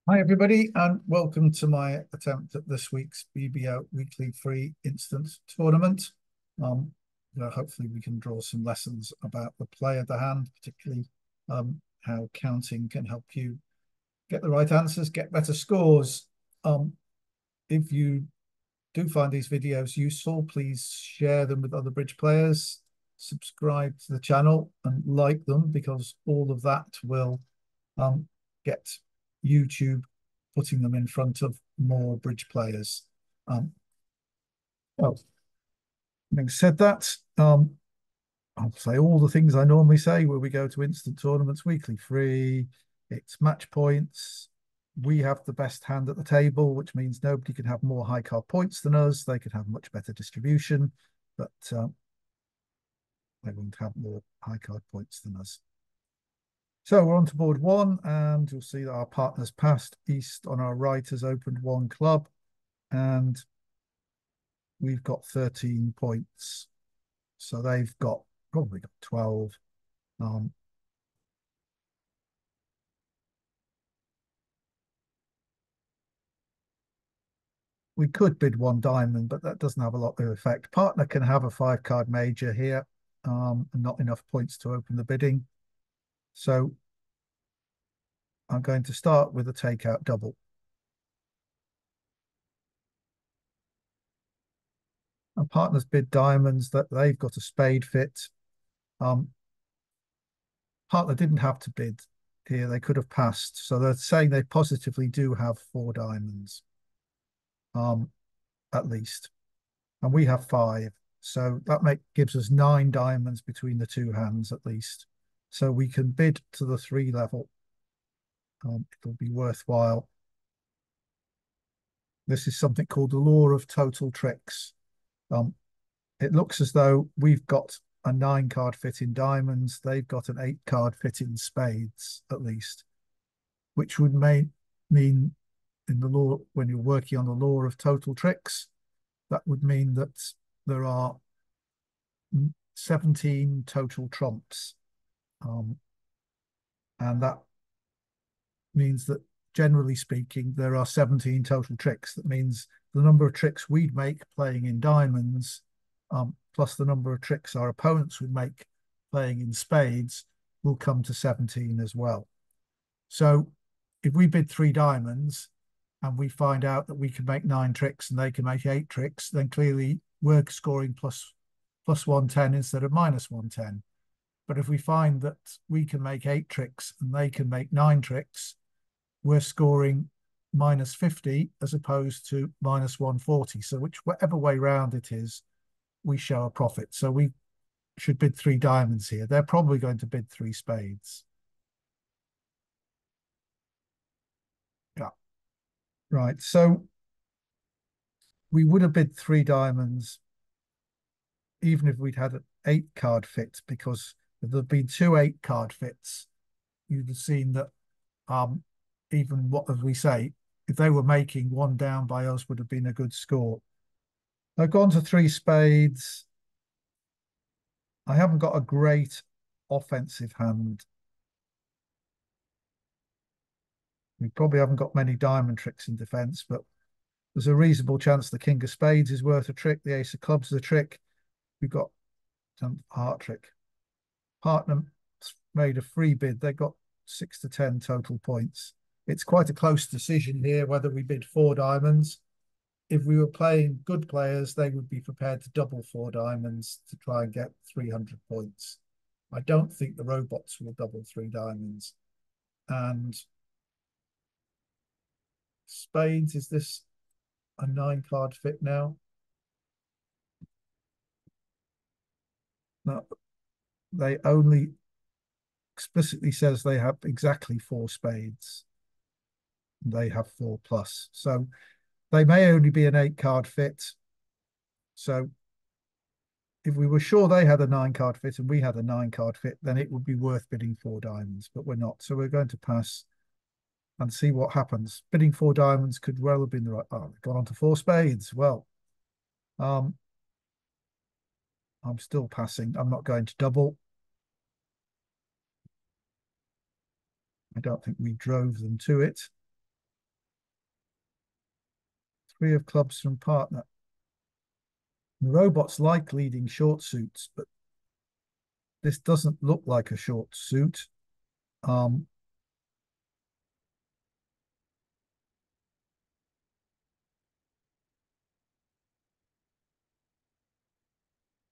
Hi, everybody, and welcome to my attempt at this week's BBO weekly free instant tournament. Um, Hopefully, we can draw some lessons about the play of the hand, particularly how counting can help you get the right answers, get better scores. Um, if you do find these videos useful, please share them with other bridge players, subscribe to the channel, and like them because all of that will get YouTube putting them in front of more bridge players. Um, well, having said that, I'll say all the things I normally say where we go to instant tournaments weekly free. It's match points. We have the best hand at the table, which means nobody can have more high card points than us. They could have much better distribution, but they won't have more high card points than us. So we're on to board one, and you'll see that our partners passed east on our right has opened one club, and we've got 13 points. So they've probably got 12. Um, we could bid one diamond, but that doesn't have a lot of effect. Partner can have a 5 card major here, and not enough points to open the bidding. So I'm going to start with a takeout double. And partners bid diamonds, that they've got a spade fit. Um, Partner didn't have to bid here. They could have passed. So they're saying they positively do have 4 diamonds, at least. And we have 5. So that gives us 9 diamonds between the two hands at least. So we can bid to the 3 level. It'll be worthwhile. This is something called the law of total tricks. Um, it looks as though we've got a 9 card fit in diamonds. They've got an 8 card fit in spades, at least, which would mean in the law, when you're working on the law of total tricks, that would mean that there are 17 total trumps. And that means that, generally speaking, there are 17 total tricks. That means the number of tricks we'd make playing in diamonds, plus the number of tricks our opponents would make playing in spades, will come to 17 as well. So if we bid 3 diamonds and we find out that we can make 9 tricks and they can make 8 tricks, then clearly we're scoring plus 110 instead of minus 110. But if we find that we can make 8 tricks and they can make 9 tricks, we're scoring minus 50 as opposed to minus 140. So whichever way round it is, we show a profit. So we should bid 3 diamonds here. They're probably going to bid 3 spades. Yeah. Right. So we would have bid 3 diamonds even if we'd had an 8-card fit, because if there'd been 2 8-card fits, you'd have seen that even what, as we say, if they were making one down by us, would have been a good score. I've gone to 3 spades. I haven't got a great offensive hand. We probably haven't got many diamond tricks in defence, but there's a reasonable chance the king of spades is worth a trick. The ace of clubs is a trick. We've got some heart trick. Partner made a free bid. They got 6 to 10 total points. It's quite a close decision here whether we bid 4 diamonds. If we were playing good players, they would be prepared to double 4 diamonds to try and get 300 points. I don't think the robots will double 3 diamonds. And spades, is this a 9-card fit now? No, they only explicitly says they have exactly 4 spades. They have 4 plus. So they may only be an 8-card fit. So if we were sure they had a 9-card fit and we had a 9-card fit, then it would be worth bidding 4 diamonds, but we're not. So we're going to pass and see what happens. Bidding 4 diamonds could well have been the right. Oh, we've gone on to 4 spades. Well, I'm still passing. I'm not going to double. I don't think we drove them to it. Three of clubs from partner. The robots like leading short suits, but this doesn't look like a short suit.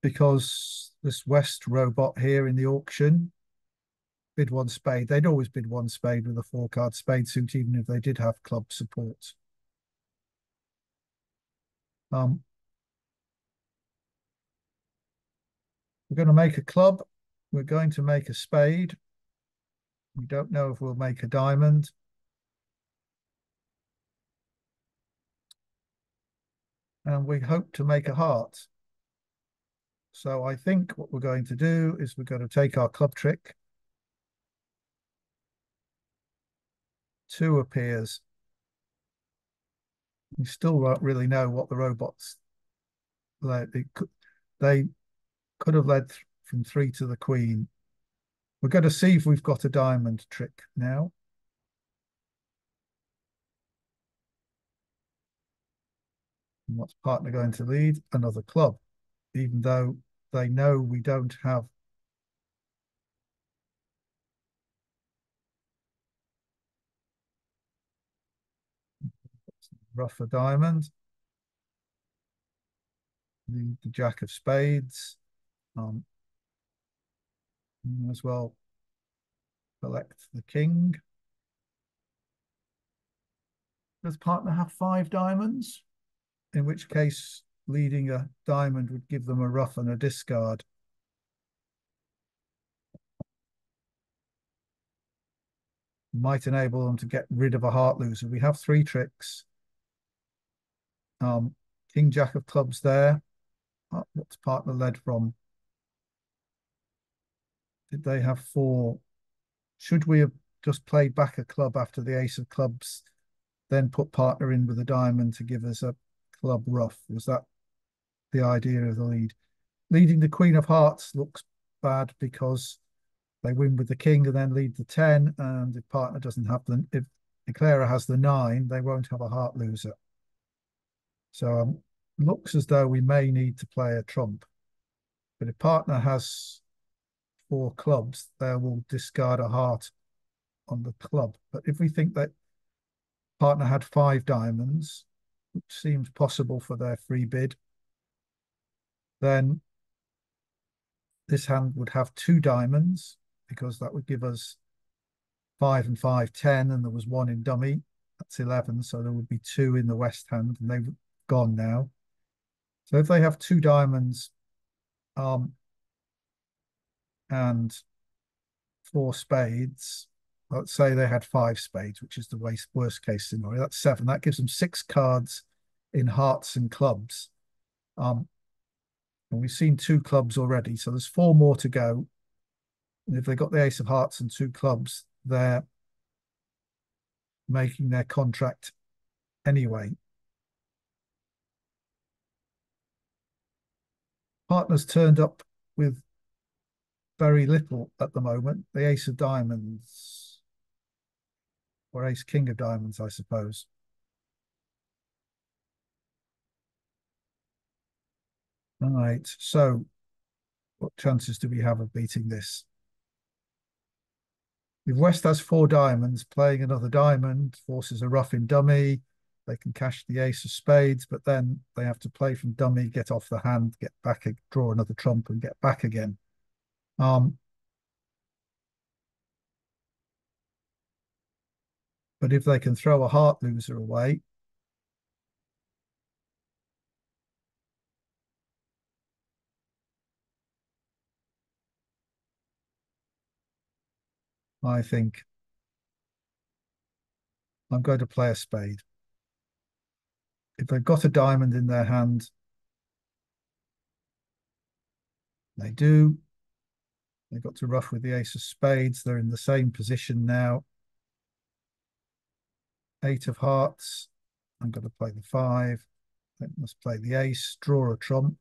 Because this West robot here in the auction bid one spade. They'd always bid one spade with a four-card spade suit, even if they did have club support. We're going to make a club. We're going to make a spade. We don't know if we'll make a diamond. And we hope to make a heart. So I think what we're going to do is we're going to take our club trick. Two appears. We still don't really know what the robots led. They could have led from three to the queen. We're going to see if we've got a diamond trick now. And what's partner going to lead? Another club, even though they know we don't have rougher diamond. The jack of spades. As well select the king. Does partner have five diamonds? In which case, leading a diamond would give them a rough and a discard. Might enable them to get rid of a heart loser. We have three tricks. King, jack of clubs there. What's partner led from? Did they have four? Should we have just played back a club after the ace of clubs, then put partner in with a diamond to give us a club rough? Was that the idea of the lead? Leading the queen of hearts looks bad because they win with the king and then lead the 10. And if partner doesn't have if Clara has the 9, they won't have a heart loser. So looks as though we may need to play a trump. But if partner has four clubs, they will discard a heart on the club. But if we think that partner had five diamonds, which seems possible for their free bid, then this hand would have two diamonds, because that would give us 5 and 5, 10, and there was one in dummy. That's 11, so there would be two in the west hand, and they've gone now. So if they have two diamonds and four spades, let's say they had five spades, which is the worst case scenario, that's 7. That gives them 6 cards in hearts and clubs. And we've seen 2 clubs already, so there's 4 more to go. And if they got the ace of hearts and 2 clubs, they're making their contract anyway. Partners turned up with very little at the moment. The ace of diamonds, or ace king of diamonds, I suppose. All right, so what chances do we have of beating this? If West has 4 diamonds, playing another diamond forces a rough in dummy. They can cash the ace of spades, but then they have to play from dummy, get off the hand, get back, draw another trump and get back again. But if they can throw a heart loser away, I think I'm going to play a spade. If they've got a diamond in their hand, they do. They got to rough with the ace of spades. They're in the same position now. 8 of hearts. I'm going to play the 5. They must play the ace, draw a trump.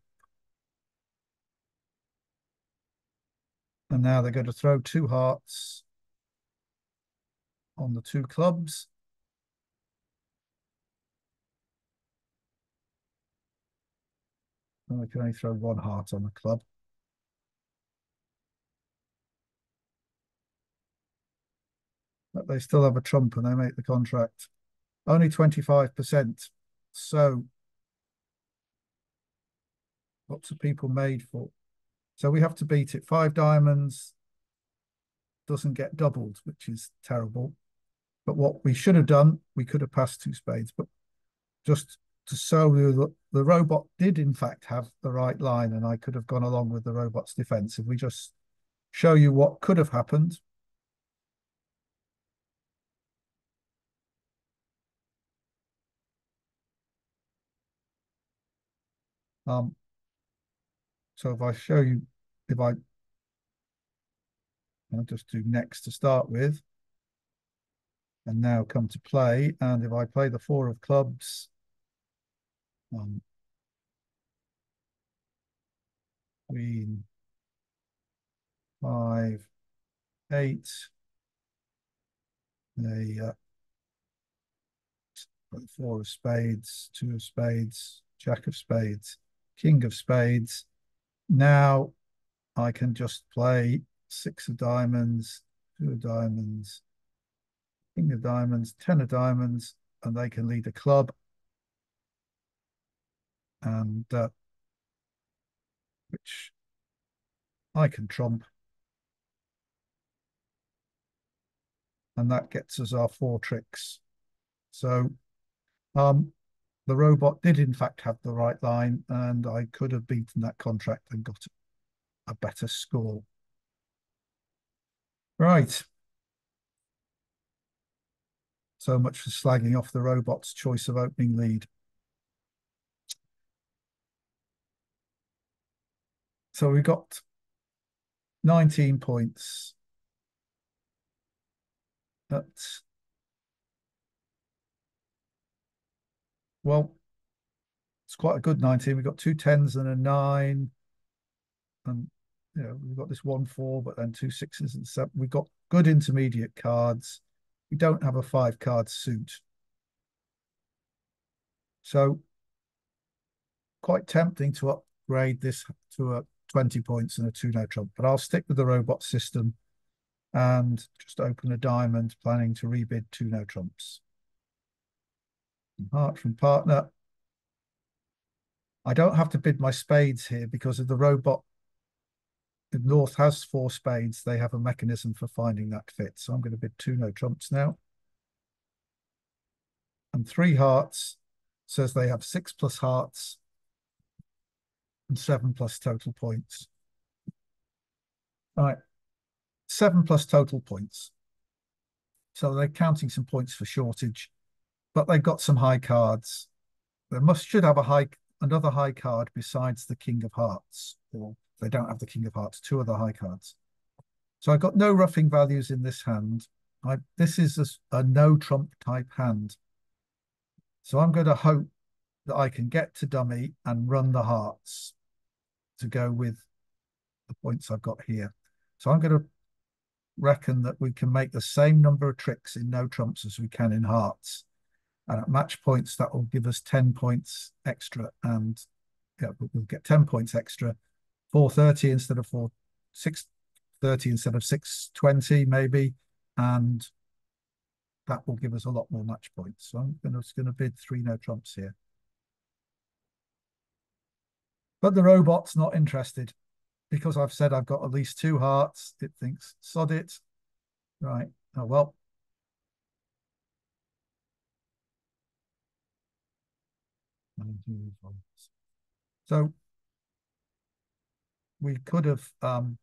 And now they're going to throw 2 hearts on the 2 clubs. I can only throw one heart on the club. But they still have a trump and they make the contract. Only 25%. So lots of people made for. So we have to beat it. 5 diamonds doesn't get doubled, which is terrible. But what we should have done, we could have passed 2 spades. But just to show you the robot did in fact have the right line, and I could have gone along with the robot's defense. If we just show you what could have happened. So if I show you, if I'll just do next to start with, and now come to play, and if I play the 4 of clubs, queen, 5, 8, the 4 of spades, 2 of spades, jack of spades, king of spades. Now I can just play 6 of diamonds, 2 of diamonds, king of diamonds, 10 of diamonds, and they can lead a club. And which I can trump. And that gets us our 4 tricks. So the robot did in fact have the right line, and I could have beaten that contract and got a better score. Right. So much for slagging off the robot's choice of opening lead. So we got 19 points. That's, well, it's quite a good 19. We've got 2 10s and a 9. And we've got this 1 4, but then 2 6s and 7. We've got good intermediate cards. We don't have a 5-card suit. So quite tempting to upgrade this to a 20 points and a 2-no trump, but I'll stick with the robot system and just open a diamond, planning to rebid 2-no trumps. Heart from partner. I don't have to bid my spades here because of the robot. If North has 4 spades, they have a mechanism for finding that fit. So I'm going to bid 2-no trumps now. And 3 hearts says they have 6 plus hearts and 7 plus total points. All right, 7 plus total points. So they're counting some points for shortage, but they've got some high cards. They should have another high card besides the King of Hearts, or they don't have the King of Hearts, 2 other high cards. So I've got no roughing values in this hand. This is a no trump type hand. So I'm going to hope that I can get to dummy and run the hearts to go with the points I've got here. So I'm going to reckon that we can make the same number of tricks in no trumps as we can in hearts. And at match points, that will give us 10 points extra. And we'll get 10 points extra. 430 instead of 630 instead of 620 maybe. And that will give us a lot more match points. So I'm just going to bid 3 no trumps here. But the robot's not interested because I've said I've got at least 2 hearts. It thinks, sod it. Right. Oh, well. So we could have gone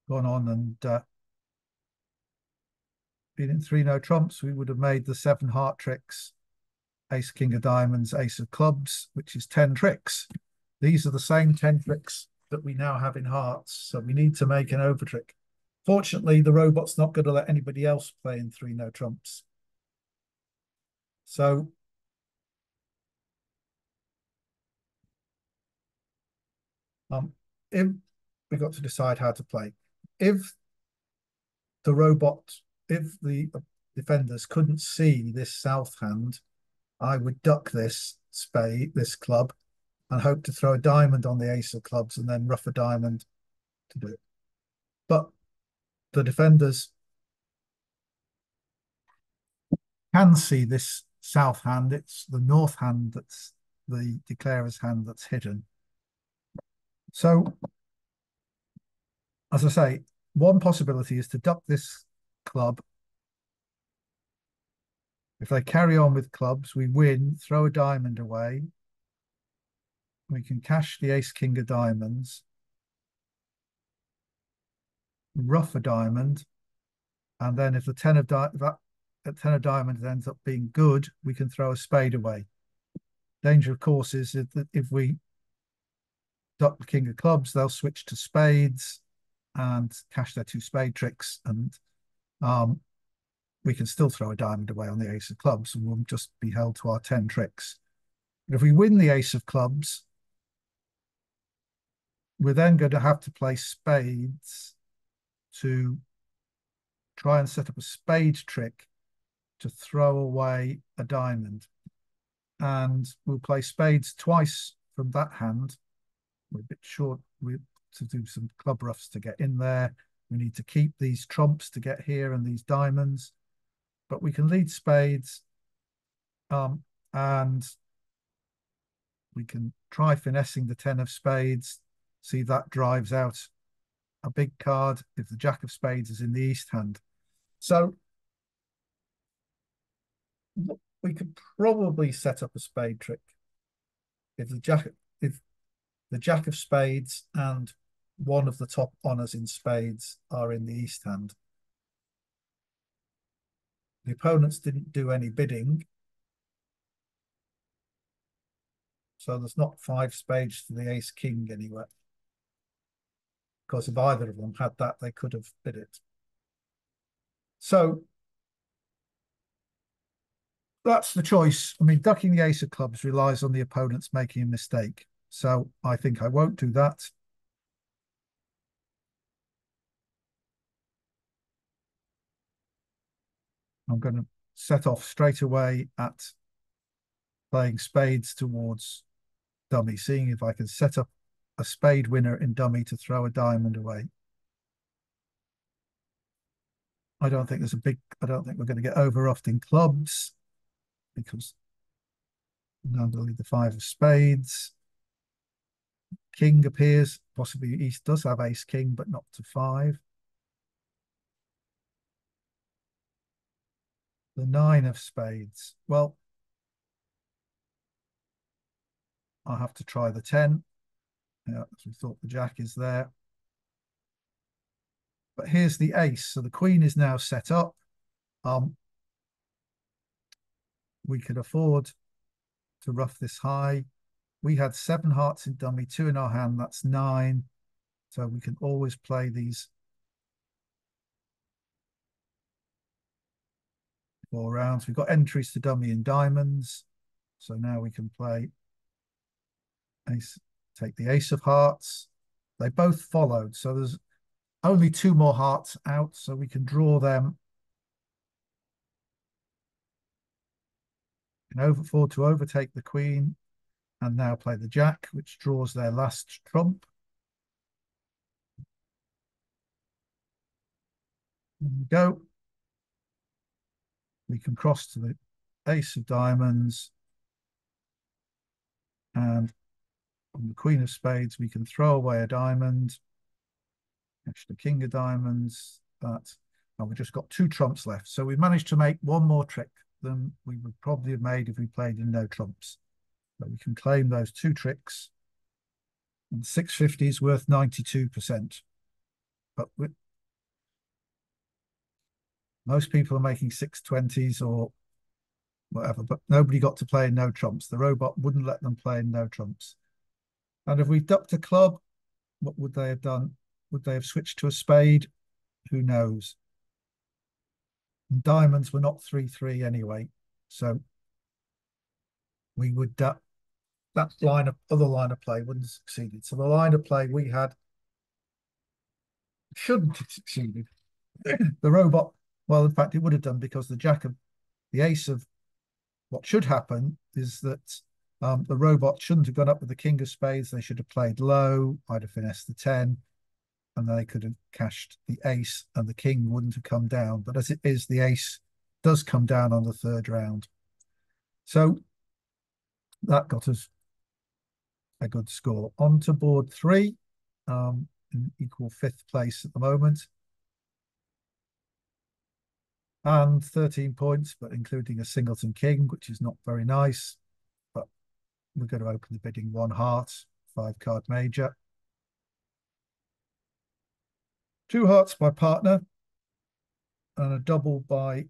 on and been in 3 no trumps. We would have made the 7 heart tricks, ace, king of diamonds, ace of clubs, which is 10 tricks. These are the same 10 tricks that we now have in hearts. So we need to make an over trick. Fortunately, the robot's not going to let anybody else play in 3 no trumps. So if we got to decide how to play, if the defenders couldn't see this south hand, I would duck this club, and hope to throw a diamond on the ace of clubs and then ruff a diamond to do it. But the defenders can see this south hand. It's the north hand that's the declarer's hand that's hidden. So, as I say, one possibility is to duck this club. If they carry on with clubs, we win, throw a diamond away. We can cash the ace king of diamonds, ruff a diamond, and then if the ten of diamonds ends up being good, we can throw a spade away. Danger, of course, is that if we duck the king of clubs, they'll switch to spades and cash their two spade tricks, and we can still throw a diamond away on the ace of clubs, and we'll just be held to our 10 tricks. But if we win the ace of clubs, we're then going to have to play spades to try and set up a spade trick to throw away a diamond. And we'll play spades twice from that hand. We're a bit short to do some club roughs to get in there. We need to keep these trumps to get here and these diamonds. But we can lead spades, and we can try finessing the 10 of spades. See, that drives out a big card if the jack of spades is in the east hand. So we could probably set up a spade trick if the jack of spades and one of the top honors in spades are in the east hand. The opponents didn't do any bidding, so there's not 5 spades to the ace king anywhere, because if either of them had that, they could have bid it. So that's the choice. I mean, ducking the ace of clubs relies on the opponents making a mistake, so I think I won't do that. I'm going to set off straight away at playing spades towards dummy, seeing if I can set up a spade winner in dummy to throw a diamond away. I don't think we're going to get overruffed in clubs, because now I'm going to lead the 5 of spades. King appears, possibly East does have ace king, but not to 5. The 9 of spades. Well, I'll have to try the 10. Yeah, as we thought, the jack is there. But here's the ace. So the queen is now set up. We could afford to ruff this high. We had 7 hearts in dummy, 2 in our hand. That's 9. So we can always play these 4 rounds. We've got entries to dummy in diamonds. So now we can play ace, take the ace of hearts. They both followed. So there's only 2 more hearts out, so we can draw them. Can afford to overtake the queen and now play the jack, which draws their last trump. There we go. We can cross to the ace of diamonds, and on the queen of spades, we can throw away a diamond. Actually, the king of diamonds, that, and we've just got 2 trumps left. So we managed to make 1 more trick than we would probably have made if we played in no trumps. But we can claim those 2 tricks, and 650 is worth 92%. But most people are making 620s or whatever, but nobody got to play in no trumps. The robot wouldn't let them play in no trumps. And if we ducked a club, what would they have done? Would they have switched to a spade? Who knows? And diamonds were not 3-3 anyway, so we would that other line of play wouldn't have succeeded. So the line of play we had shouldn't have succeeded. The robot, well, in fact, it would have done, because the ace of what should happen is that the robot shouldn't have gone up with the king of spades. They should have played low. I'd have finessed the 10, and then they could have cashed the ace, and the king wouldn't have come down. But as it is, the ace does come down on the third round. So that got us a good score. On to board 3, in equal 5th place at the moment. And 13 points, but including a singleton king, which is not very nice. But we're going to open the bidding 1 heart, 5-card major. 2 hearts by partner, and a double by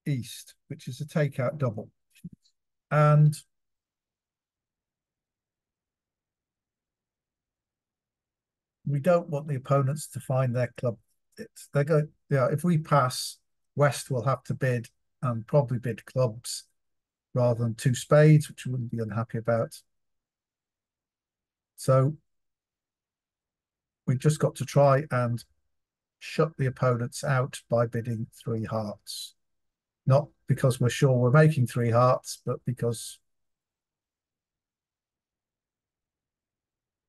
East, which is a takeout double. And we don't want the opponents to find their club. They're going, yeah, if we pass, West will have to bid, and probably bid clubs rather than 2 spades, which we wouldn't be unhappy about. So we've just got to try and shut the opponents out by bidding 3 hearts. Not because we're sure we're making 3 hearts, but because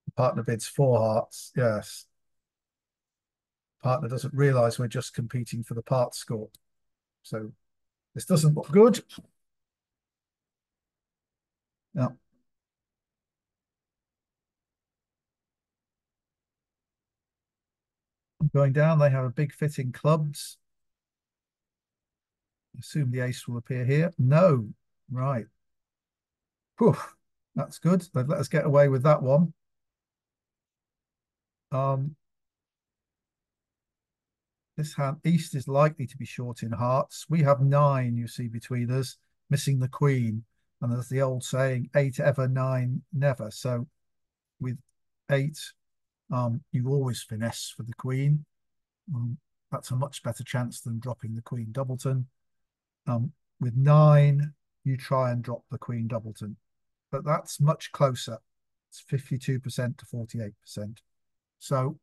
the partner bids 4 hearts. Yes. Partner doesn't realize we're just competing for the part score. So this doesn't look good. Now, going down, they have a big fit in clubs. Assume the ace will appear here. No, right. Whew, that's good. They've let us get away with that one. This hand, East is likely to be short in hearts. We have 9, you see, between us, missing the queen. And there's the old saying, 8 ever, 9 never. So with 8, you always finesse for the queen. That's a much better chance than dropping the queen doubleton. With 9, you try and drop the queen doubleton, but that's much closer. It's 52% to 48%. So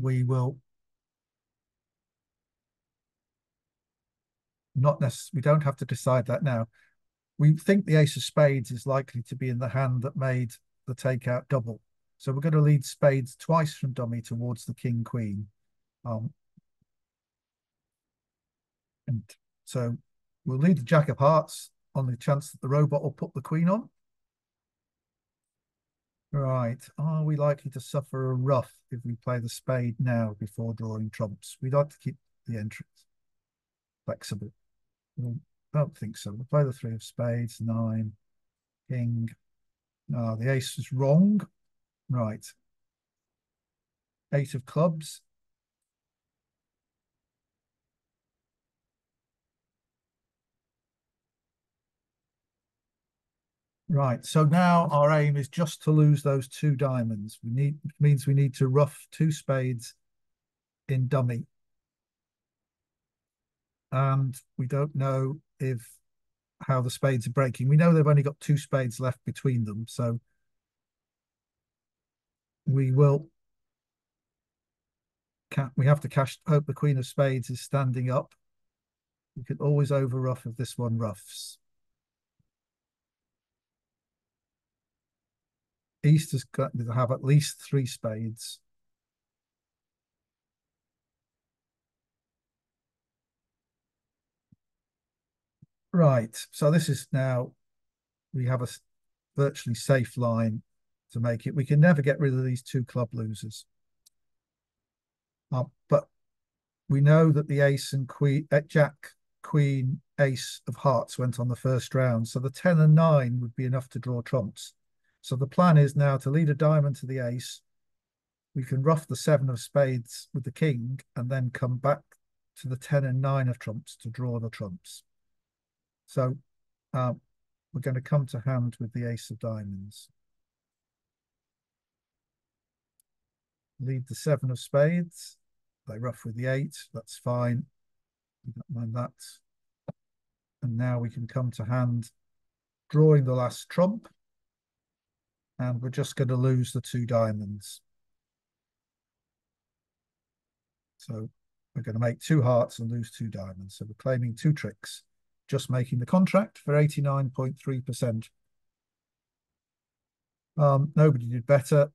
we will not necessarily, we don't have to decide that now. We think the ace of spades is likely to be in the hand that made the takeout double. So we're going to lead spades twice from dummy towards the king queen. And so we'll lead the jack of hearts on the chance that the robot will put the queen on. Right. Are we likely to suffer a ruff if we play the spade now before drawing trumps? We'd like to keep the entrance flexible. I don't think so. We'll play the 3 of spades, 9, king. No, the ace is wrong. Right. 8 of clubs. Right. So now our aim is just to lose those 2 diamonds. Which means we need to ruff 2 spades in dummy. And we don't know how the spades are breaking. We know they've only got 2 spades left between them. So we have to hope the queen of spades is standing up. We can always over ruff if this one ruffs. East has got to have at least 3 spades. Right, so this is now, we have a virtually safe line to make it. We can never get rid of these 2 club losers. But we know that the ace and queen, jack, queen, ace of hearts went on the first round. So the 10 and 9 would be enough to draw trumps. So the plan is now to lead a diamond to the ace. We can ruff the 7 of spades with the king and then come back to the 10 and 9 of trumps to draw the trumps. So we're going to come to hand with the ace of diamonds. Lead the 7 of spades. They ruff with the 8. That's fine. We don't mind that. And now we can come to hand, drawing the last trump. And we're just going to lose the 2 diamonds. So we're going to make 2 hearts and lose 2 diamonds. So we're claiming 2 tricks, just making the contract for 89.3%. Nobody did better.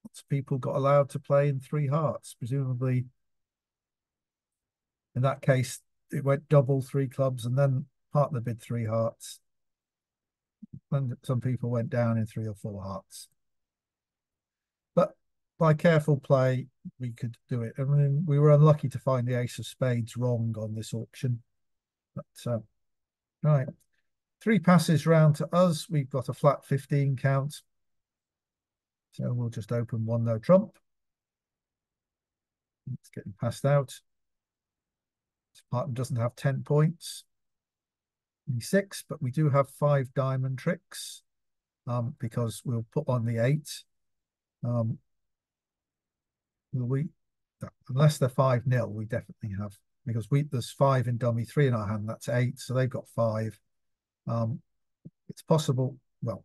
Lots of people got allowed to play in 3 hearts. Presumably, in that case, it went double 3 clubs and then partner bid 3 hearts. And some people went down in 3 or 4 hearts. But by careful play, we could do it. I mean, we were unlucky to find the ace of spades wrong on this auction. But right, 3 passes round to us. We've got a flat 15 count. So we'll just open 1 no trump. It's getting passed out. This partner doesn't have 10 points. 6, but we do have 5 diamond tricks because we'll put on the 8. Unless they're 5-0, we definitely have, because there's 5 in dummy, 3 in our hand, that's 8, so they've got 5. It's possible, well,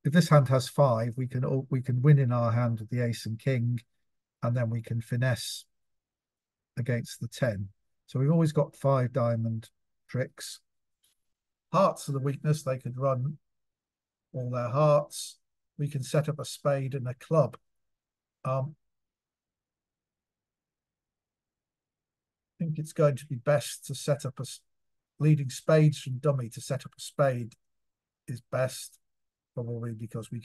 if this hand has 5, we can win in our hand with the ace and king, and then we can finesse against the 10. So we've always got 5 diamond tricks. Hearts are the weakness. They could run all their hearts. We can set up a spade and a club. I think it's going to be best to set up leading spades from dummy to set up a spade is best, probably because we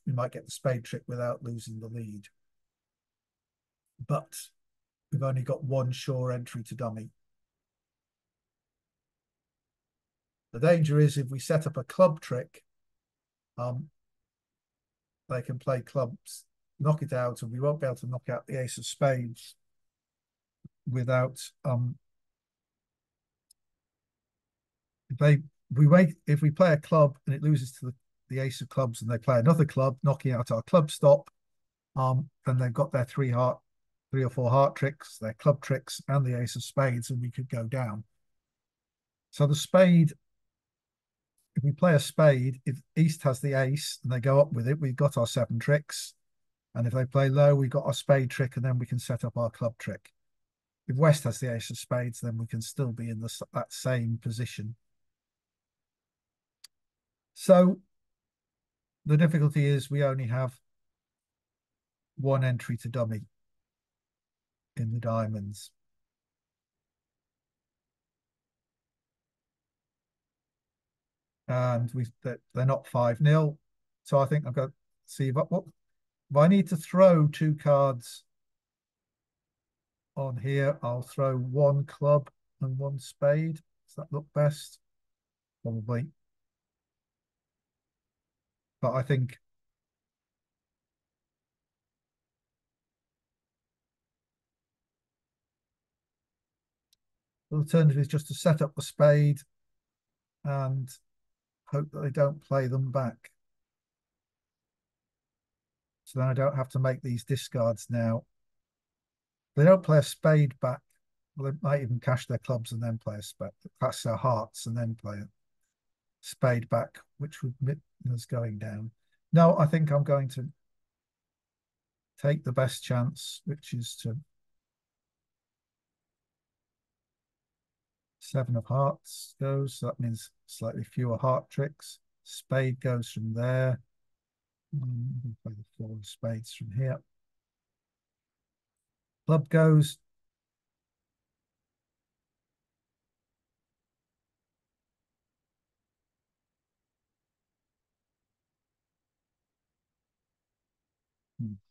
might get the spade trick without losing the lead. But we've only got 1 sure entry to dummy. The danger is if we set up a club trick, they can play clubs, knock it out, and we won't be able to knock out the ace of spades without if we play a club and it loses to the ace of clubs and they play another club, knocking out our club stop, then they've got their 3 or 4 heart tricks, their club tricks, and the ace of spades, and we could go down. So the spade, if we play a spade, if East has the ace and they go up with it, we've got our 7 tricks. And if they play low, we've got our spade trick, and then we can set up our club trick. If West has the ace of spades, then we can still be in that same position. So the difficulty is we only have 1 entry to dummy in the diamonds. And they're not 5-0. So I think I've got to see if I need to throw 2 cards on here. I'll throw 1 club and 1 spade. Does that look best? Probably. But I think the alternative is just to set up the spade and hope that they don't play them back. So then I don't have to make these discards now. They don't play a spade back. Well, they might even cash their clubs and then play a spade, cash their hearts and then play a spade back, which would admit us going down. No, I think I'm going to take the best chance, which is to 7 of hearts goes. So that means slightly fewer heart tricks. Spade goes from there. We'll play the 4 of spades from here. Club goes.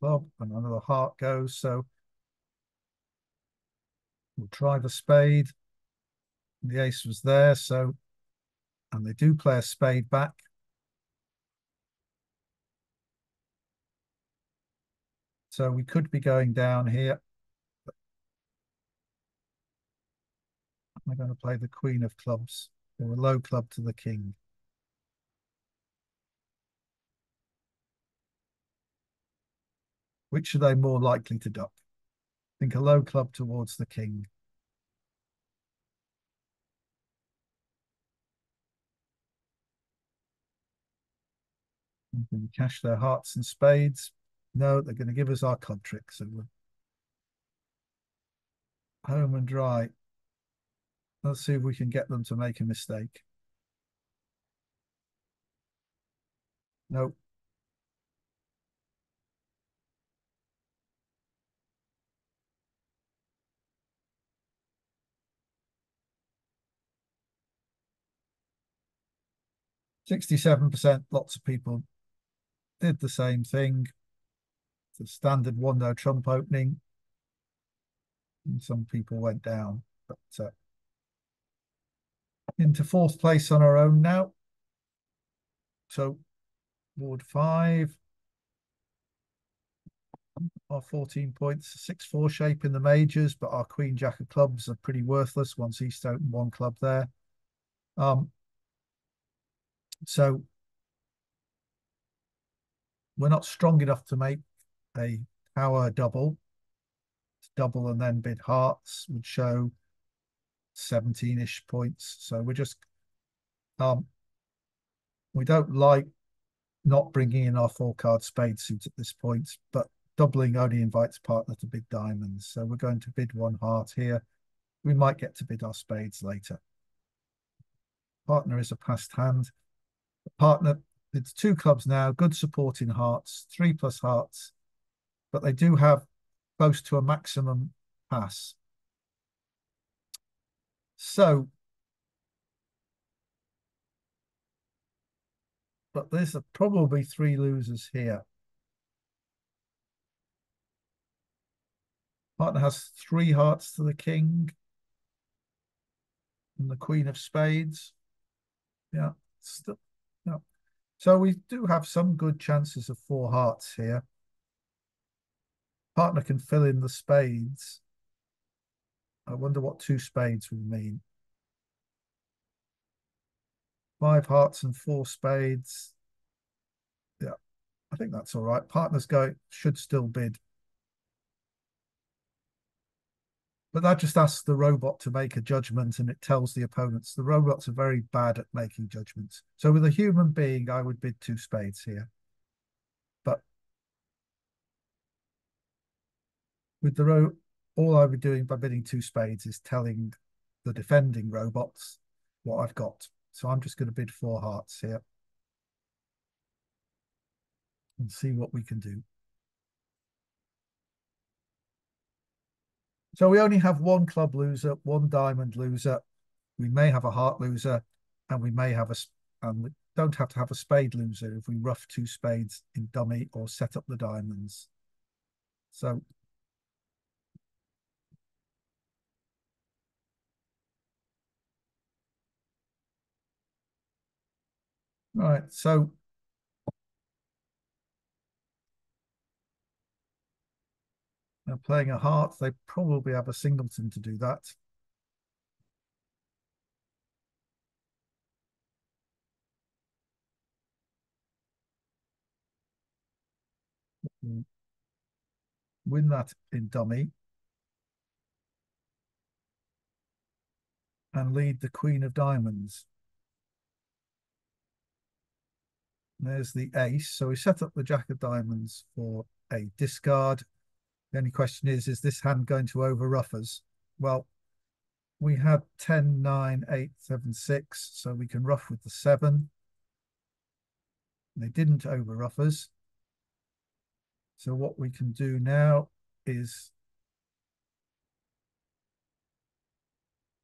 Club and another heart goes. So we'll try the spade. The ace was there, so, and they do play a spade back. So we could be going down here. I'm going to play the queen of clubs or a low club to the king. Which are they more likely to duck? I think a low club towards the king. Can we cash their hearts and spades? No, they're going to give us our club trick. So home and dry. Let's see if we can get them to make a mistake. Nope. 67%, lots of people did the same thing. The standard one no trump opening. And some people went down, but into fourth place on our own now. So board 5 are 14 points, 6-4 shape in the majors, but our Queen Jack of clubs are pretty worthless once East open one club there. So we're not strong enough to make a power double. Double and then bid hearts would show 17-ish points. So we're just we don't like not bringing in our 4-card spade suit at this point, but doubling only invites partner to bid diamonds. So we're going to bid 1 heart here. We might get to bid our spades later. Partner is a passed hand. The partner, it's 2 clubs now, good support in hearts, 3 plus hearts, but they do have close to a maximum pass. So, but there's probably 3 losers here. Partner has 3 hearts to the king and the queen of spades. Yeah, still, yeah. So we do have some good chances of 4 hearts here. Partner can fill in the spades. I wonder what 2 spades will mean. 5 hearts and 4 spades. Yeah, I think that's all right. Partner's should still bid. But that just asks the robot to make a judgment, and it tells the opponents. The robots are very bad at making judgments. So with a human being, I would bid 2 spades here. But with the all I would be doing by bidding 2 spades is telling the defending robots what I've got. So I'm just going to bid 4 hearts here and see what we can do. So we only have 1 club loser, 1 diamond loser. We may have a heart loser, and we may have and we don't have to have a spade loser if we rough 2 spades in dummy or set up the diamonds. So right, so they're playing a heart. They probably have a singleton to do that. Win that in dummy and lead the queen of diamonds. There's the ace. So we set up the jack of diamonds for a discard. The only question is this hand going to over rough us? Well, we had 10, 9, 8, 7, 6, so we can rough with the 7. They didn't over rough us. So what we can do now is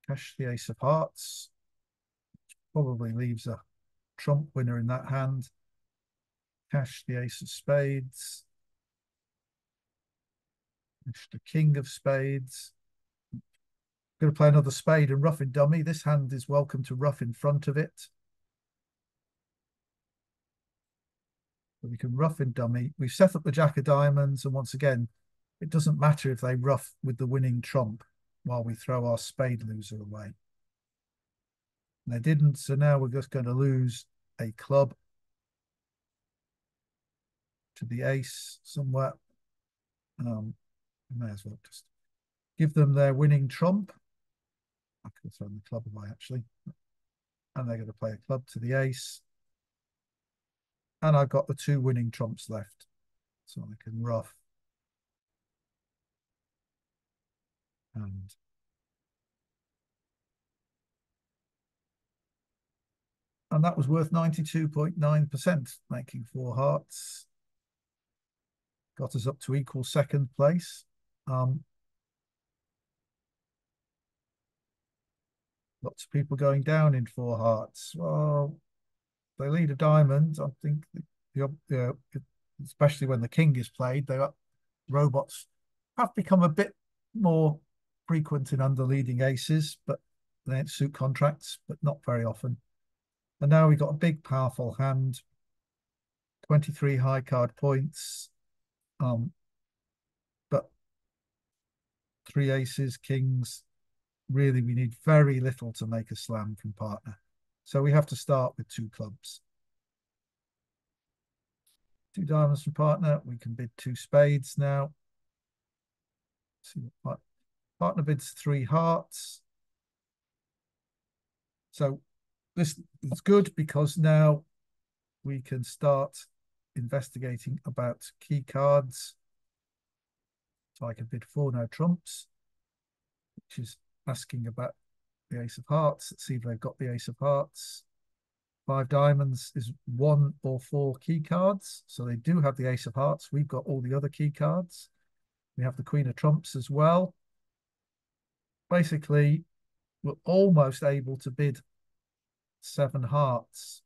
cash the ace of hearts. Probably leaves a trump winner in that hand. Cash the ace of spades. Cash the king of spades. Going to play another spade and rough in dummy. This hand is welcome to rough in front of it. So we can rough in dummy. We've set up the jack of diamonds, and once again, it doesn't matter if they rough with the winning trump while we throw our spade loser away. And they didn't, so now we're just going to lose a club to the ace somewhere. May as well just give them their winning trump. I could have thrown the club away actually. And they're going to play a club to the ace. And I've got the 2 winning trumps left. So I can rough and And that was worth 92.9%, making 4 hearts. Got us up to equal second place. Lots of people going down in 4 hearts. Well, they lead a diamond. I think especially when the king is played, robots have become a bit more frequent in under leading aces, but they don't suit contracts, but not very often. And now we've got a big, powerful hand, 23 high card points, but 3 aces, kings. Really, we need very little to make a slam from partner. So we have to start with 2 clubs. 2 diamonds from partner. We can bid 2 spades now. See what partner bids 3 hearts. So this is good because now we can start investigating about key cards. So I can bid 4 no trumps, which is asking about the ace of hearts. Let's see if they've got the ace of hearts. 5 diamonds is 1 or 4 key cards. So they do have the ace of hearts. We've got all the other key cards. We have the queen of trumps as well. Basically, we're almost able to bid 7 hearts.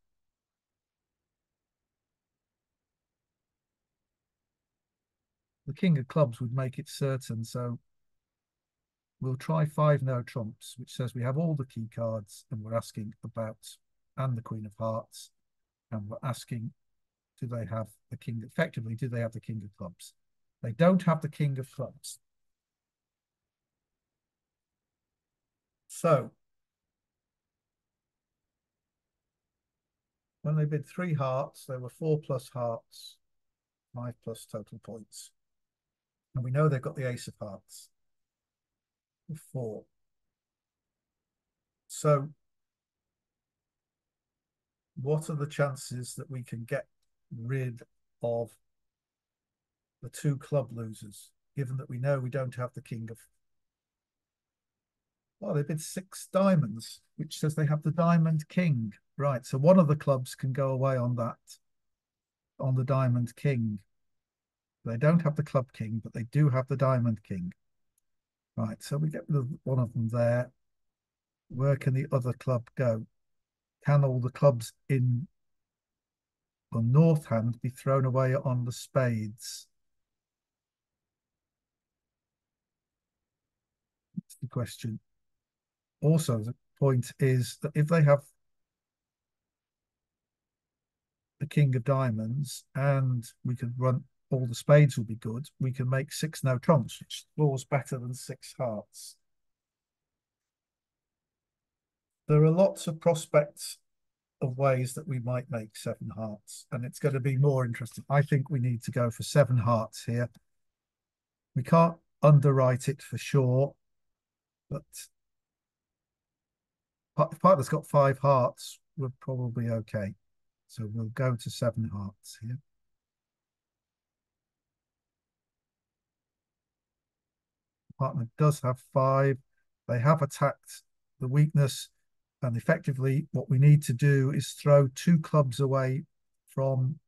The king of clubs would make it certain. So we'll try 5 no trumps, which says we have all the key cards and we're asking about, and the queen of hearts. And we're asking, do they have the king? Effectively, do they have the king of clubs? They don't have the king of clubs. So when they bid 3 hearts, there were 4 plus hearts, 5 plus total points. And we know they've got the ace of hearts. 4. So what are the chances that we can get rid of the 2 club losers, given that we know we don't have the king of... Well, they bid 6 diamonds, which says they have the diamond king. Right, so one of the clubs can go away on that, on the diamond king. They don't have the club king, but they do have the diamond king. Right, so we get rid of one of them there. Where can the other club go? Can all the clubs in the north hand be thrown away on the spades? That's the question. Also, the point is that if they have the king of diamonds and we could run all the spades will be good, we can make 6 no trumps, which scores better than 6 hearts. There are lots of prospects of ways that we might make 7 hearts, and it's going to be more interesting. I think we need to go for 7 hearts here. We can't underwrite it for sure, but if partner's got 5 hearts, we're probably okay. So we'll go to 7 hearts here. Partner does have 5. They have attacked the weakness, and effectively what we need to do is throw 2 clubs away from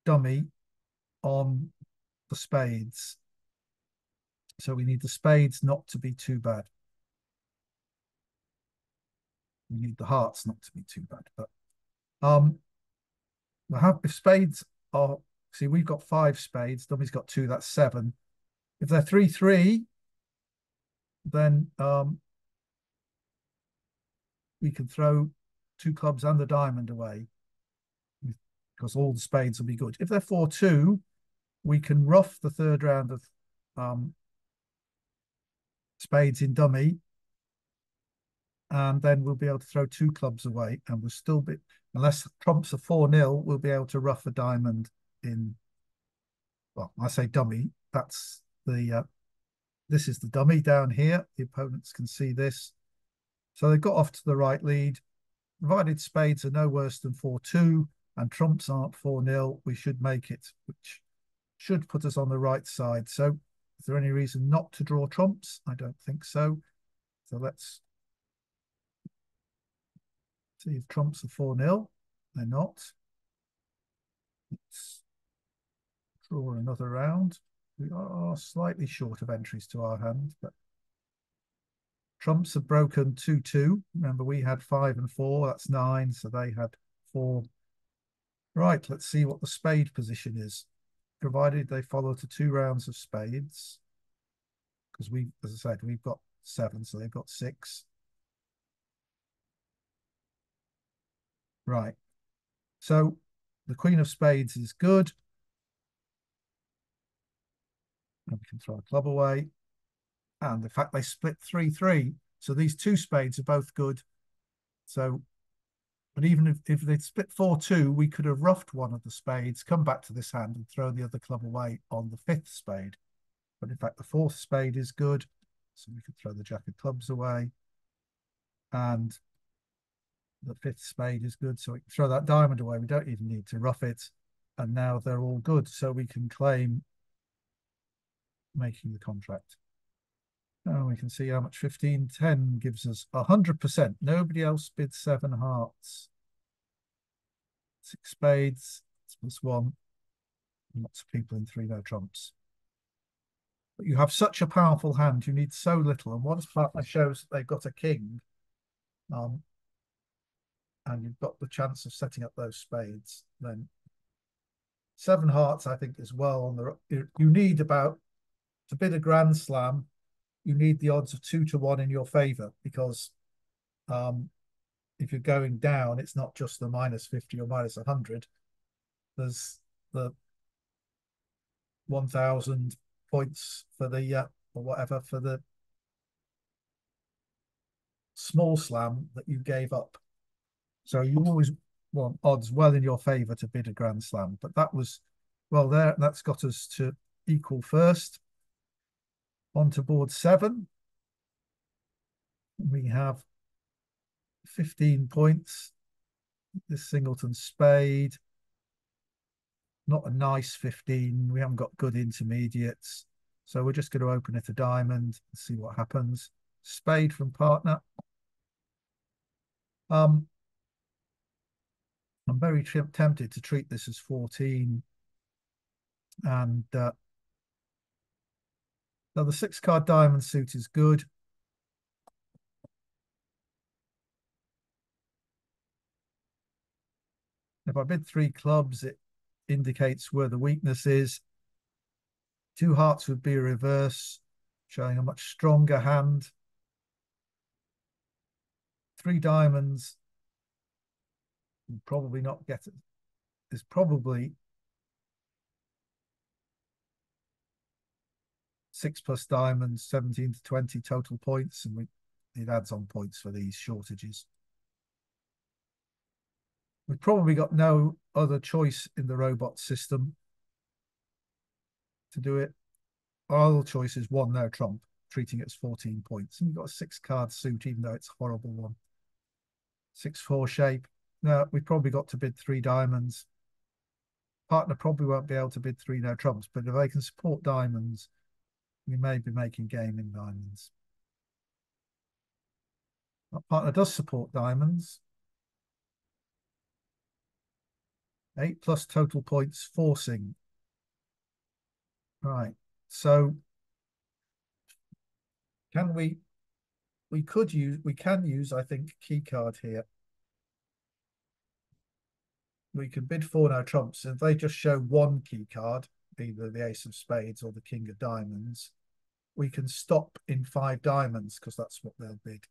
dummy on the spades. So we need the spades not to be too bad. We need the hearts not to be too bad. But we'll have, if spades are, see, we've got 5 spades, dummy's got 2, that's 7. If they're 3-3, then we can throw 2 clubs and the diamond away because all the spades will be good. If they're 4-2, we can rough the 3rd round of spades in dummy, and then we'll be able to throw 2 clubs away, and we'll still be, unless trumps are 4-0, we'll be able to rough a diamond in, well, I say dummy, that's the, this is the dummy down here. The opponents can see this. So they've got off to the right lead. Provided spades are no worse than 4-2 and trumps aren't 4-0, we should make it, which should put us on the right side. So is there any reason not to draw trumps? I don't think so. So let's See if trumps are 4-0. They're not. Let's draw another round. We are slightly short of entries to our hand, but trumps have broken 2-2. Remember, we had 5 and 4. That's 9, so they had 4. Right, let's see what the spade position is, provided they follow to 2 rounds of spades. Because we, as I said, we've got 7, so they've got 6. Right. So the queen of spades is good. And we can throw a club away. And the fact they split 3-3. So these 2 spades are both good. So, but even if they'd split 4-2, we could have roughed one of the spades, come back to this hand and throw the other club away on the 5th spade. But in fact, the 4th spade is good. So we could throw the jack of clubs away. And the 5th spade is good. So we can throw that diamond away. We don't even need to rough it. And now they're all good. So we can claim making the contract. Now we can see how much 15-10 gives us 100%. Nobody else bids 7 hearts. 6 spades, +1. Lots of people in 3 no trumps. But you have such a powerful hand, you need so little. And once partner shows that they've got a king, and you've got the chance of setting up those spades, then 7 hearts, I think, is well on the. You need about, to bid a grand slam, you need the odds of 2-1 in your favour, because if you're going down, it's not just the -50 or -100. There's the 1,000 points for the or whatever for the small slam that you gave up. So you always want odds well in your favour to bid a grand slam. But that was, well, that's got us to equal first. On to board 7. We have 15 points. This singleton spade. Not a nice 15. We haven't got good intermediates. So we're just going to open it a diamond and see what happens. Spade from partner. I'm very tempted to treat this as 14. And now the 6-card diamond suit is good. If I bid 3 clubs, it indicates where the weakness is. 2 hearts would be a reverse, showing a much stronger hand. 3 diamonds will probably not get it. There's probably 6 plus diamonds, 17 to 20 total points, and it adds on points for these shortages. We've probably got no other choice in the robot system to do it. Our other choice is 1 no trump, treating it as 14 points. And we've got a 6-card suit, even though it's a horrible one. 6-4 shape. Now, we've probably got to bid 3 diamonds. Partner probably won't be able to bid 3 no trumps, but if they can support diamonds, we may be making game in diamonds. Our partner does support diamonds. 8 plus total points, forcing. Right. So we can use, I think, key card here. We can bid 4 no trumps. If they just show 1 key card, either the ace of spades or the king of diamonds, we can stop in 5 diamonds because that's what they'll bid.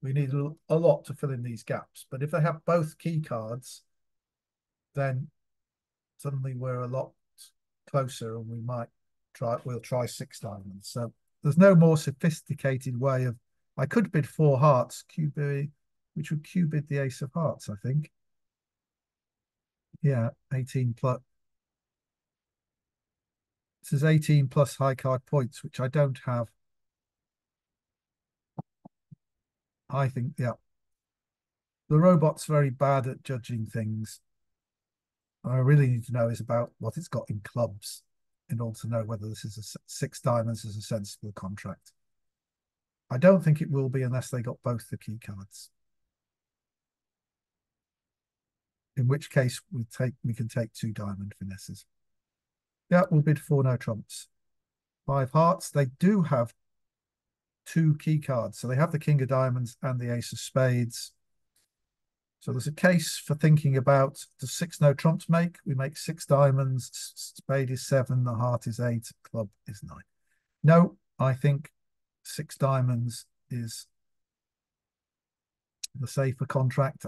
We need a lot to fill in these gaps. But if they have both key cards, then suddenly we're a lot closer and we'll try 6 diamonds. So there's no more sophisticated way of, I could bid 4 hearts, QB, which would Q bid the ace of hearts, I think. Yeah, 18 plus. This is 18 plus high card points, which I don't have. I think, yeah. The robot's very bad at judging things. What I really need to know is about what it's got in clubs in order to know whether this is a 6 diamonds is a sensible contract. I don't think it will be unless they got both the key cards. in which case we can take 2 diamond finesses. Yeah, we'll bid 4 no trumps. 5 hearts. They do have 2 key cards. So they have the king of diamonds and the ace of spades. So there's a case for thinking about, does 6 no trumps make? We make 6 diamonds, spade is 7, the heart is 8, club is 9. No, I think 6 diamonds is the safer contract.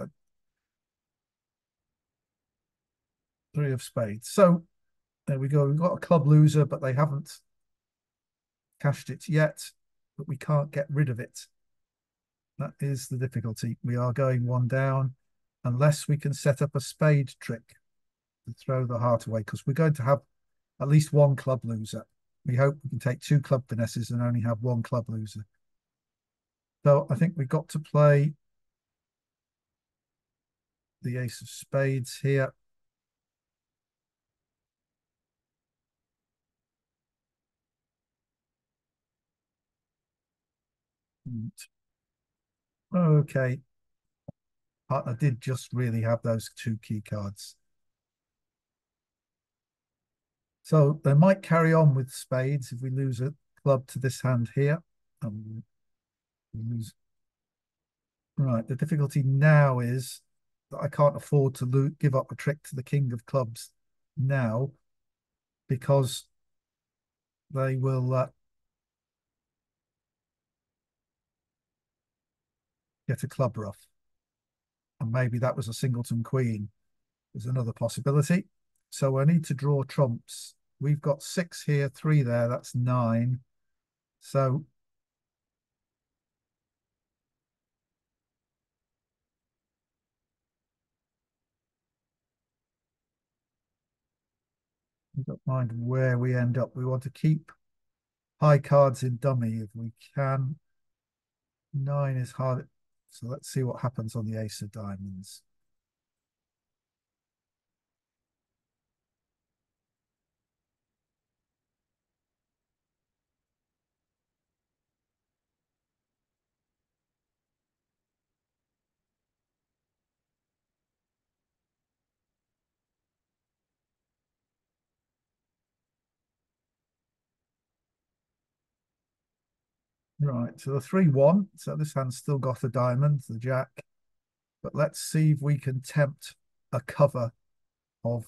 3 of spades. So there we go. We've got a club loser, but they haven't cashed it yet, but we can't get rid of it. That is the difficulty. We are going 1 down unless we can set up a spade trick to throw the heart away, because we're going to have at least 1 club loser. We hope we can take 2 club finesses and only have 1 club loser. So I think we've got to play the ace of spades here. Okay. Partner did just really have those 2 key cards. So they might carry on with spades if we lose a club to this hand here. Lose. Right, the difficulty now is that I can't afford to give up a trick to the king of clubs now, because they will get a club ruff. And maybe that was a singleton queen. There's another possibility. So I need to draw trumps. We've got 6 here, 3 there, that's 9. So we've got to mind where we end up. We want to keep high cards in dummy if we can. 9 is hard. So let's see what happens on the ace of diamonds. Right, so the 3-1. So this hand's still got a diamond, the jack. But let's see if we can tempt a cover of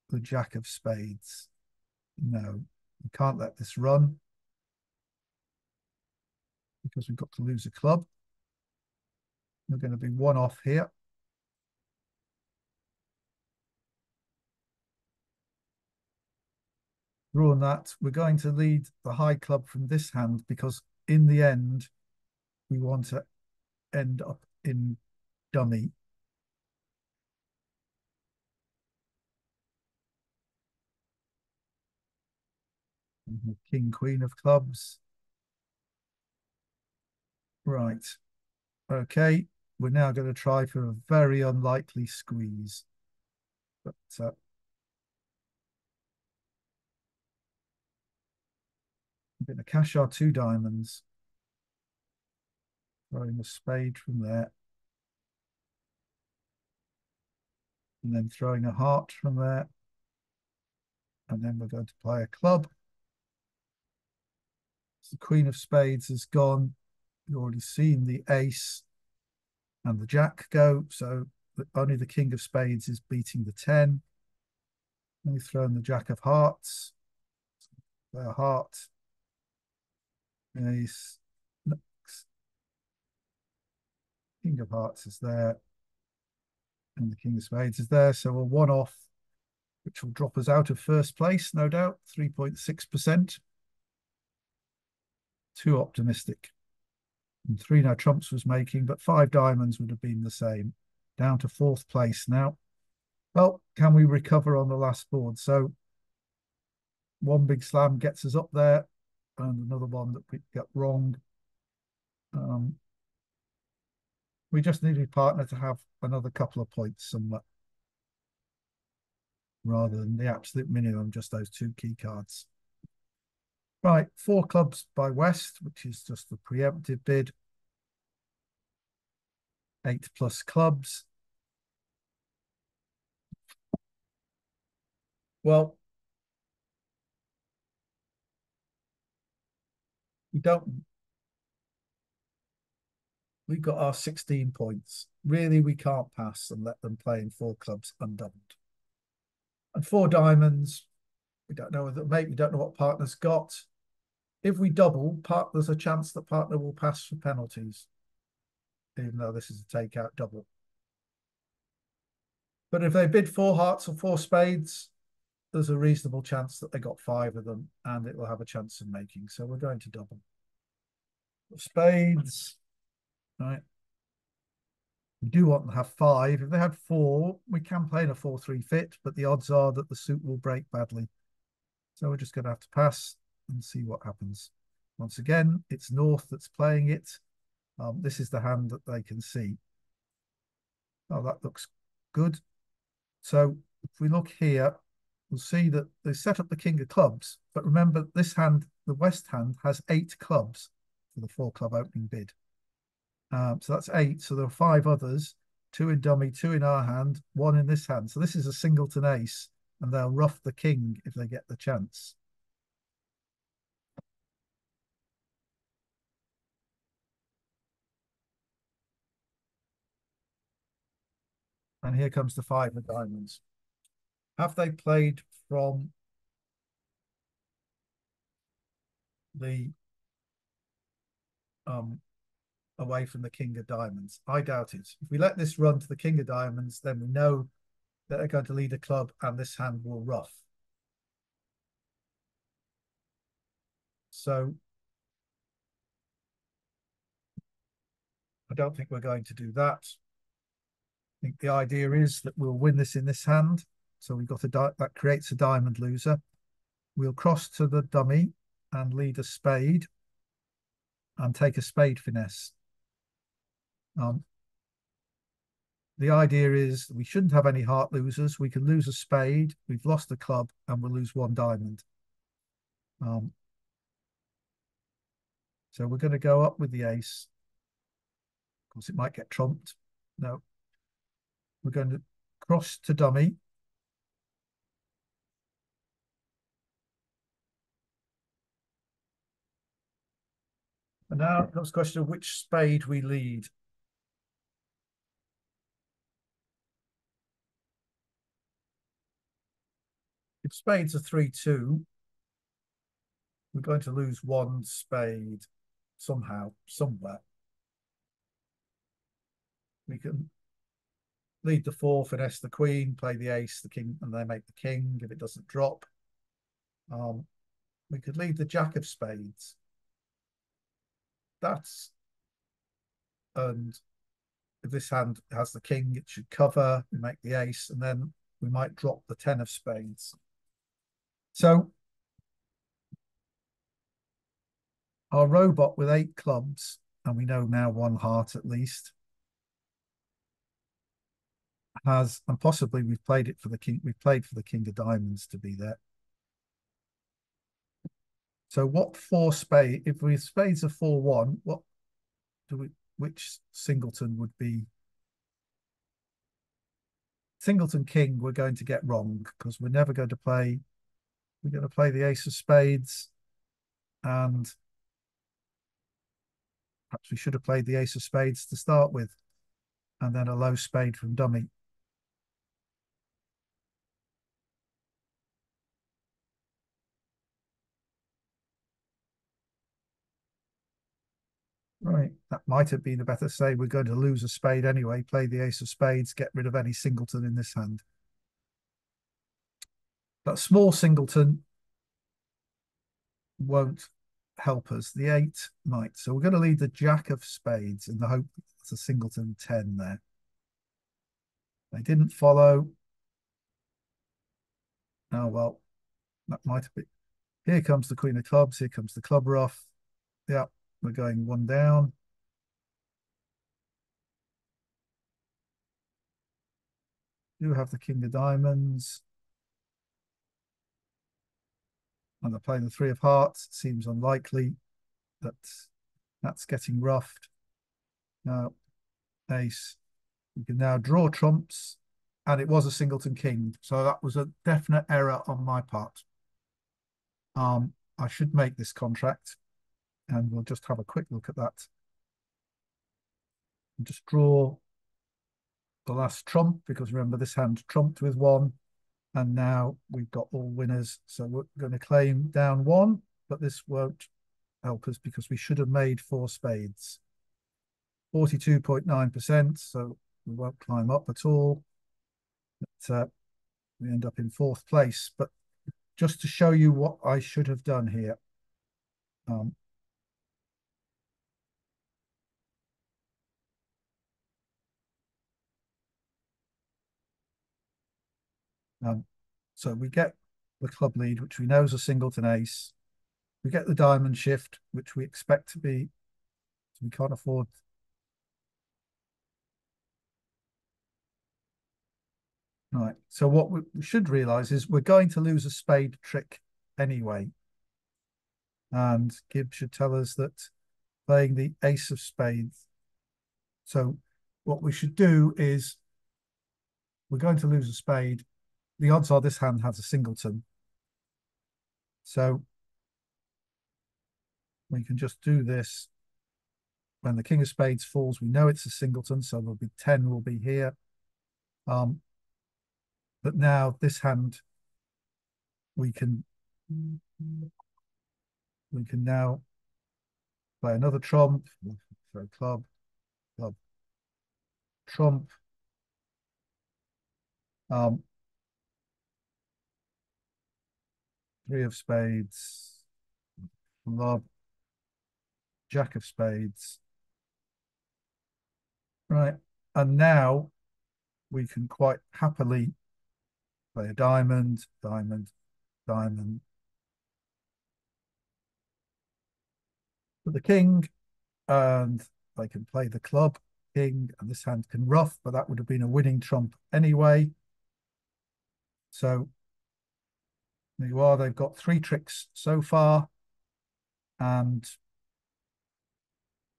the jack of spades. No, we can't let this run because we've got to lose a club. We're going to be 1 off here. Drawing that, we're going to lead the high club from this hand because in the end, we want to end up in dummy. King, queen of clubs. Right. Okay. We're now going to try for a very unlikely squeeze. But I'm going to cash our 2 diamonds. Throwing a spade from there. And then throwing a heart from there. And then we're going to play a club. So the queen of spades has gone. You've already seen the ace and the jack go. So only the king of spades is beating the 10. And we throw in the jack of hearts. Play a heart. Ace. King of hearts is there. And the king of spades is there. So we're 1 off, which will drop us out of first place, no doubt. 3.6%. Too optimistic. And 3 no trumps was making, but 5 diamonds would have been the same. Down to 4th place now. Well, can we recover on the last board? So 1 big slam gets us up there, and another one that we got wrong. We just need a partner to have another couple of points somewhere, rather than the absolute minimum, just those 2 key cards. Right, 4 clubs by West, which is just the preemptive bid. 8 plus clubs. Well, we don't. We've got our 16 points. Really, we can't pass and let them play in four clubs undoubled. And four diamonds, we don't know whether maybe we don't know what partner's got. If we double, there's a chance that partner will pass for penalties, even though this is a takeout double. But if they bid four hearts or four spades, there's a reasonable chance that they got five of them and it will have a chance of making. So we're going to double. Spades, right? We do want to have five. If they had four, we can play in a 4-3 fit, but the odds are that the suit will break badly. So we're just going to have to pass and see what happens. Once again, it's North that's playing it. This is the hand that they can see. Oh, that looks good. So if we look here, we'll see that they set up the king of clubs. But remember, this hand, the West hand, has 8 clubs for the 4-club opening bid. So that's 8. So there are 5 others, 2 in dummy, 2 in our hand, 1 in this hand. So this is a singleton ace, and they'll ruff the king if they get the chance. And here comes the 5 of diamonds. Have they played from the away from the king of diamonds? I doubt it. If we let this run to the king of diamonds, then we know that they're going to lead a club and this hand will ruff. So I don't think we're going to do that. I think the idea is that we'll win this in this hand. So we've got that creates a diamond loser. We'll cross to the dummy and lead a spade and take a spade finesse. The idea is we shouldn't have any heart losers. We can lose a spade. We've lost a club and we'll lose 1 diamond. So we're going to go up with the ace. Of course, it might get trumped. No. We're going to cross to dummy. And now comes the question of which spade we lead. If spades are 3-2, we're going to lose 1 spade somehow, somewhere. We can lead the 4, finesse the queen, play the ace, the king, and they make the king if it doesn't drop. We could lead the jack of spades. And if this hand has the king, it should cover. We make the ace, and then we might drop the 10 of spades. So our robot with 8 clubs, and we know now 1 heart at least, has, and possibly we've played it for the king. We've played for the king of diamonds to be there. So what 4 spade? If we spades are 4-1, what do we? Which singleton would be? Singleton king we're going to get wrong because we're never going to play. We're going to play the ace of spades, and perhaps we should have played the ace of spades to start with, and then a low spade from dummy. Right, that might have been a better say. We're going to lose a spade anyway. Play the ace of spades, get rid of any singleton in this hand. That small singleton won't help us. The 8 might. So we're going to leave the jack of spades in the hope it's a singleton 10 there. They didn't follow. Oh, well, that might have been. Here comes the queen of clubs. Here comes the club ruff. Yeah, we're going 1 down. Do have the king of diamonds. And they're playing the 3 of hearts. It seems unlikely that that's getting roughed. Now, ace. We can now draw trumps and it was a singleton king. So that was a definite error on my part. I should make this contract, and we'll just have a quick look at that. And just draw the last trump, because remember this hand trumped with one, and now we've got all winners. So we're going to claim down one, but this won't help us because we should have made four spades. 42.9%, so we won't climb up at all. But, we end up in fourth place. But just to show you what I should have done here, so we get the club lead, which we know is a singleton ace. We get the diamond shift, which we expect to be, so we can't afford. Right. So what we should realize is we're going to lose a spade trick anyway. And Gibb should tell us that playing the ace of spades. So what we should do is we're going to lose a spade. The odds are this hand has a singleton. So we can just do this. When the king of spades falls, we know it's a singleton, so there'll be 10 will be here. But now this hand, we can now play another trump, so club, club, trump. Three of spades, club, jack of spades. Right, and now we can quite happily play a diamond, diamond, diamond. For the king, and they can play the club, king, and this hand can ruff, but that would have been a winning trump anyway. So there you are, they've got three tricks so far, and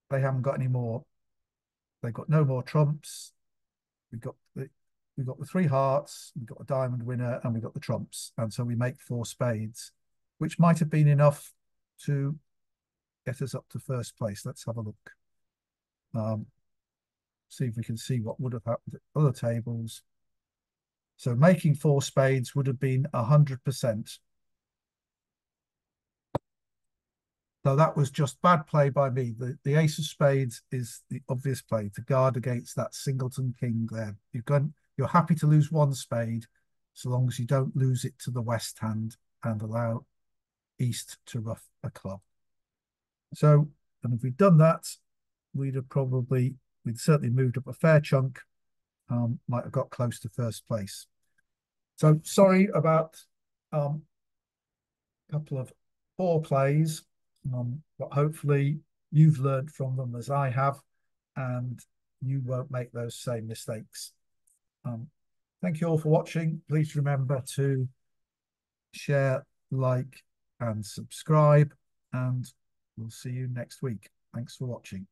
they haven't got any more. They've got no more trumps. We've got the three hearts, we've got a diamond winner, and we've got the trumps. And so we make four spades, which might have been enough to get us up to first place. Let's have a look. See if we can see what would have happened at other tables. So making four spades would have been 100%. So that was just bad play by me. The ace of spades is the obvious play to guard against that singleton king there. You're happy to lose one spade so long as you don't lose it to the west hand and allow east to ruff a club. So, and if we'd done that, we'd certainly moved up a fair chunk, might have got close to first place. So sorry about a couple of poor plays, but hopefully you've learned from them as I have, and you won't make those same mistakes. Thank you all for watching. Please remember to share, like, and subscribe, and we'll see you next week. Thanks for watching.